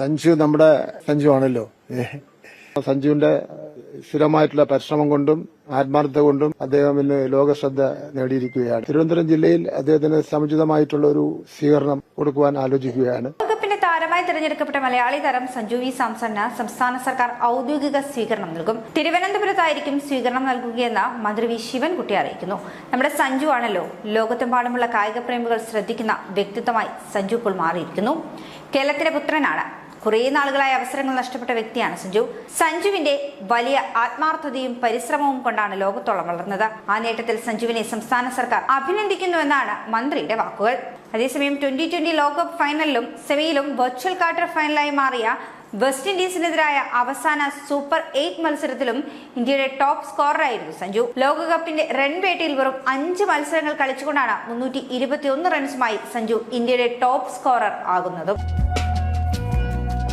സഞ്ജു നമ്മുടെ സഞ്ജു ആണല്ലോ. സഞ്ജുവിന്റെ സ്ഥിരമായിട്ടുള്ള പരിശ്രമം കൊണ്ടും ആത്മാർത്ഥത കൊണ്ടും അദ്ദേഹം ഇന്ന് ലോകശ്രദ്ധ നേടിയിരിക്കുകയാണ്. തിരുവനന്തപുരം ജില്ലയിൽ അദ്ദേഹത്തിന് സമുചിതമായിട്ടുള്ള ഒരു സ്വീകരണം കൊടുക്കുവാൻ ആലോചിക്കുകയാണ്. ലോകകപ്പിന്റെ താരമായി തിരഞ്ഞെടുക്കപ്പെട്ട മലയാളി താരം സഞ്ജു വി സാംസണിന് സംസ്ഥാന സർക്കാർ ഔദ്യോഗിക സ്വീകരണം നൽകും. തിരുവനന്തപുരത്തായിരിക്കും സ്വീകരണം നൽകുകയെന്ന് മന്ത്രി വി ശിവൻകുട്ടി അറിയിക്കുന്നു. നമ്മുടെ സഞ്ജു ആണല്ലോ ലോകത്തെമ്പാടുമുള്ള കായിക പ്രേമികൾ ശ്രദ്ധിക്കുന്ന വ്യക്തിത്വമായി സഞ്ജു ഇപ്പോൾ മാറിയിരിക്കുന്നു. കേരളത്തിലെ പുത്രനാണ്. കുറേ നാളുകളായി അവസരങ്ങൾ നഷ്ടപ്പെട്ട വ്യക്തിയാണ് സഞ്ജു. സഞ്ജുവിന്റെ വലിയ ആത്മാർത്ഥതയും പരിശ്രമവും കൊണ്ടാണ് ലോകത്തോളം വളർന്നത്. ആ നേട്ടത്തിൽ സഞ്ജുവിനെ സംസ്ഥാന സർക്കാർ അഭിനന്ദിക്കുന്നുവെന്നാണ് മന്ത്രിയുടെ വാക്കുകൾ. അതേസമയം 2020 ലോകകപ്പ് ഫൈനലിലും സെമിയിലും വെർച്വൽ ക്വാർട്ടർ ഫൈനലായി മാറിയ വെസ്റ്റ് ഇൻഡീസിനെതിരായ അവസാന സൂപ്പർ 8 മത്സരത്തിലും ഇന്ത്യയുടെ ടോപ്പ് സ്കോററായിരുന്നു സഞ്ജു. ലോകകപ്പിന്റെ റൺ വേട്ടയിൽ വെറും 5 മത്സരങ്ങൾ കളിച്ചുകൊണ്ടാണ് 321 റൺസുമായി സഞ്ജു ഇന്ത്യയുടെ ടോപ്പ് സ്കോറർ ആകുന്നതും.